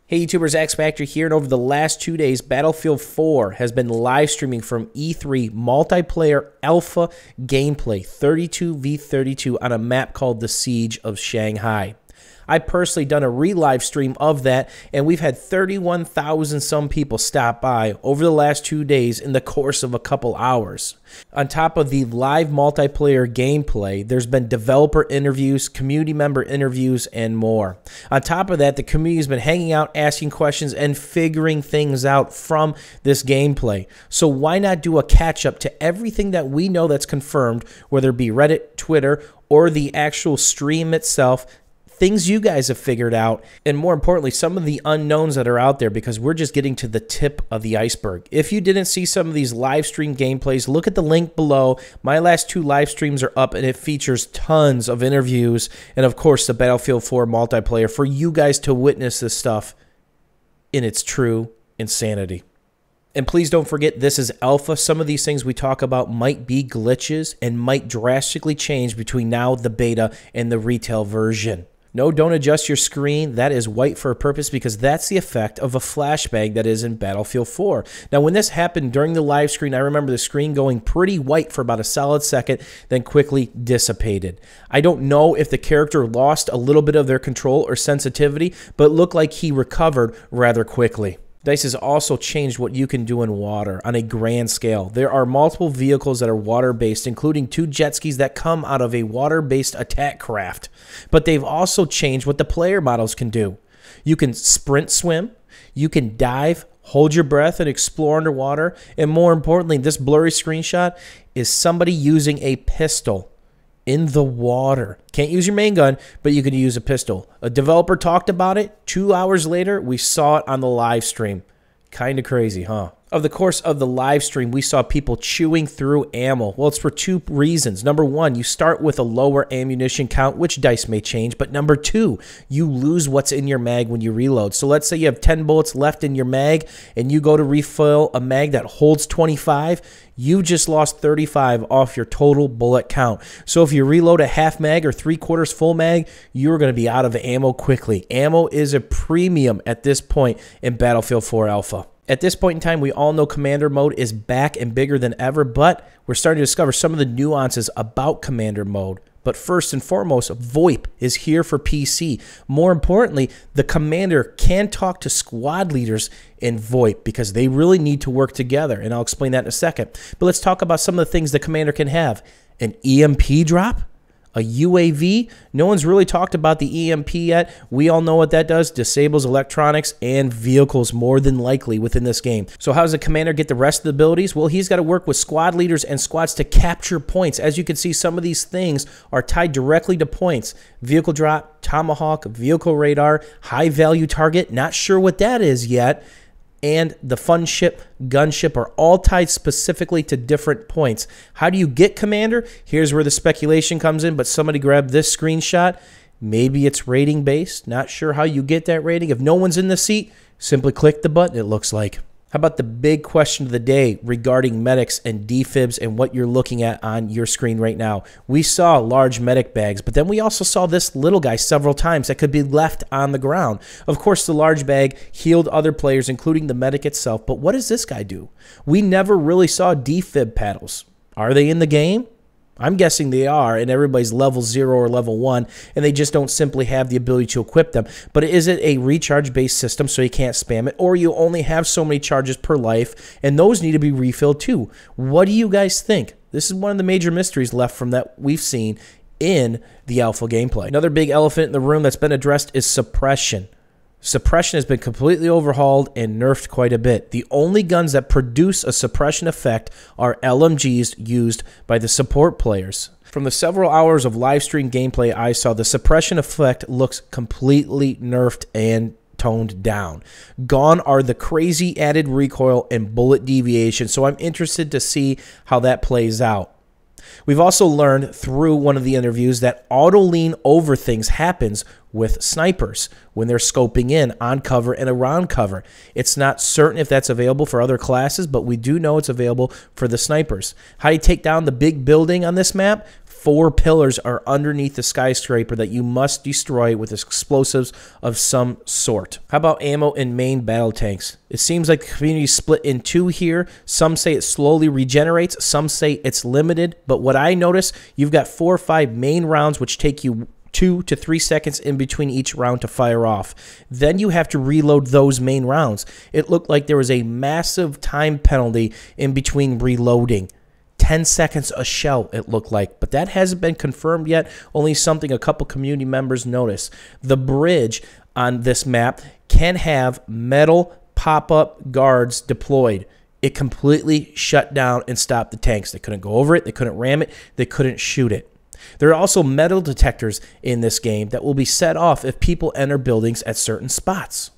Hey YouTubers, X Factor here, and over the last 2 days, Battlefield 4 has been live streaming from E3 multiplayer alpha gameplay 32v32 on a map called the Siege of Shanghai. I personally done a re-live stream of that, and we've had 31,000 some people stop by over the last 2 days in the course of a couple hours. On top of the live multiplayer gameplay, there's been developer interviews, community member interviews, and more. On top of that, the community has been hanging out, asking questions, and figuring things out from this gameplay. So why not do a catch-up to everything that we know that's confirmed, whether it be Reddit, Twitter, or the actual stream itself, things you guys have figured out, and more importantly, some of the unknowns that are out there, because we're just getting to the tip of the iceberg. If you didn't see some of these live stream gameplays, look at the link below. My last 2 live streams are up, and it features tons of interviews and, of course, the Battlefield 4 multiplayer for you guys to witness this stuff in its true insanity. And please don't forget, this is alpha. Some of these things we talk about might be glitches and might drastically change between now, the beta, and the retail version. No, don't adjust your screen. That is white for a purpose, because that's the effect of a flashbang that is in Battlefield 4. Now, when this happened during the live screen, I remember the screen going pretty white for about a solid second, then quickly dissipated. I don't know if the character lost a little bit of their control or sensitivity, but it looked like he recovered rather quickly. DICE has also changed what you can do in water on a grand scale. There are multiple vehicles that are water-based, including 2 jet skis that come out of a water-based attack craft. But they've also changed what the player models can do. You can sprint swim, you can dive, hold your breath, and explore underwater. And more importantly, this blurry screenshot is somebody using a pistol in the water. Can't use your main gun, but you can use a pistol. A developer talked about it. 2 hours later, we saw it on the live stream. Kind of crazy, huh? Over the course of the live stream, we saw people chewing through ammo. Well, it's for 2 reasons. Number 1, you start with a lower ammunition count, which DICE may change. But number 2, you lose what's in your mag when you reload. So let's say you have 10 bullets left in your mag, and you go to refill a mag that holds 25. You just lost 35 off your total bullet count. So if you reload a half mag or 3/4 full mag, you're going to be out of ammo quickly. Ammo is a premium at this point in Battlefield 4 Alpha. At this point in time, we all know Commander Mode is back and bigger than ever, but we're starting to discover some of the nuances about Commander Mode. But first and foremost, VOIP is here for PC. More importantly, the Commander can talk to squad leaders in VOIP, because they really need to work together, and I'll explain that in a second. But let's talk about some of the things the Commander can have. An EMP drop? A UAV? No one's really talked about the EMP yet. We all know what that does. Disables electronics and vehicles more than likely within this game. So how does the Commander get the rest of the abilities? Well, he's got to work with squad leaders and squads to capture points. As you can see, some of these things are tied directly to points. Vehicle drop, Tomahawk, vehicle radar, high value target. Not sure what that is yet. And the fun ship, gunship are all tied specifically to different points. How do you get Commander? Here's where the speculation comes in, but somebody grabbed this screenshot. Maybe it's rating based. Not sure how you get that rating. If no one's in the seat, simply click the button, it looks like. How about the big question of the day regarding medics and defibs and what you're looking at on your screen right now? We saw large medic bags, but then we also saw this little guy several times that could be left on the ground. Of course, the large bag healed other players, including the medic itself, but what does this guy do? We never really saw defib paddles. Are they in the game? I'm guessing they are, and everybody's level 0 or level 1, and they just don't simply have the ability to equip them. But is it a recharge-based system so you can't spam it, or you only have so many charges per life, and those need to be refilled too? What do you guys think? This is one of the major mysteries left from that we've seen in the alpha gameplay. Another big elephant in the room that's been addressed is suppression. Suppression has been completely overhauled and nerfed quite a bit. The only guns that produce a suppression effect are LMGs used by the support players. From the several hours of live stream gameplay I saw, the suppression effect looks completely nerfed and toned down. Gone are the crazy added recoil and bullet deviation, so I'm interested to see how that plays out. We've also learned through one of the interviews that auto lean over things happens with snipers when they're scoping in on cover and around cover. It's not certain if that's available for other classes, but we do know it's available for the snipers. How do you take down the big building on this map? 4 pillars are underneath the skyscraper that you must destroy with explosives of some sort. How about ammo and main battle tanks? It seems like the community is split in 2 here. Some say it slowly regenerates, some say it's limited, but what I notice, you've got 4 or 5 main rounds which take you 2 to 3 seconds in between each round to fire off. Then you have to reload those main rounds. It looked like there was a massive time penalty in between reloading. 10 seconds a shell, it looked like, but that hasn't been confirmed yet, only something a couple community members noticed. The bridge on this map can have metal pop-up guards deployed. It completely shut down and stopped the tanks. They couldn't go over it, they couldn't ram it, they couldn't shoot it. There are also metal detectors in this game that will be set off if people enter buildings at certain spots.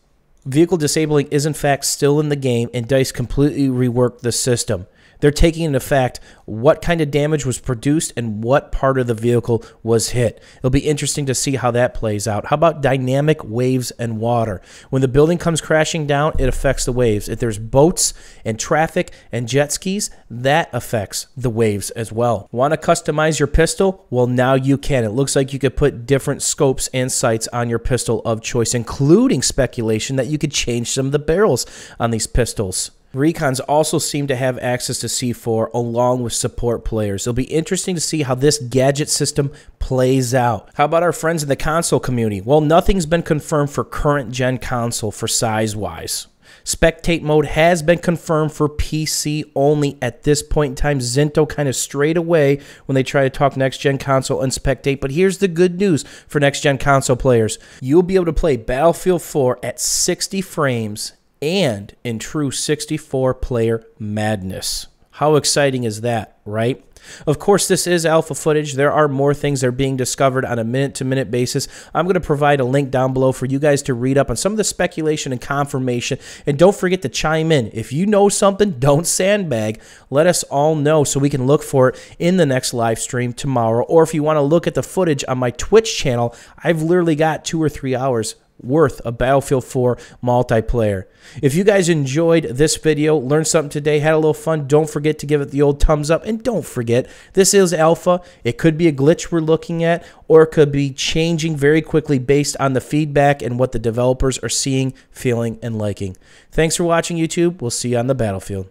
Vehicle disabling is in fact still in the game, and DICE completely reworked the system. They're taking into fact what kind of damage was produced and what part of the vehicle was hit. It'll be interesting to see how that plays out. How about dynamic waves and water? When the building comes crashing down, it affects the waves. If there's boats and traffic and jet skis, that affects the waves as well. Want to customize your pistol? Well, now you can. It looks like you could put different scopes and sights on your pistol of choice, including speculation that you could change some of the barrels on these pistols. Recons also seem to have access to C4 along with support players. It'll be interesting to see how this gadget system plays out. How about our friends in the console community? Well, nothing's been confirmed for current gen console for size-wise. Spectate mode has been confirmed for PC only at this point in time. Zinto kind of strayed away when they try to talk next-gen console and spectate, but here's the good news for next-gen console players. You'll be able to play Battlefield 4 at 60 frames and in true 64-player madness. How exciting is that, right? Of course, this is alpha footage. There are more things that are being discovered on a minute-to-minute basis. I'm going to provide a link down below for you guys to read up on some of the speculation and confirmation. And don't forget to chime in. If you know something, don't sandbag. Let us all know so we can look for it in the next live stream tomorrow. Or if you want to look at the footage on my Twitch channel, I've literally got 2 or 3 hours worth of Battlefield 4 multiplayer. If you guys enjoyed this video, learned something today, had a little fun, don't forget to give it the old thumbs up. And don't forget, this is alpha. It could be a glitch we're looking at, or it could be changing very quickly based on the feedback and what the developers are seeing, feeling, and liking. Thanks for watching, YouTube. We'll see you on the battlefield.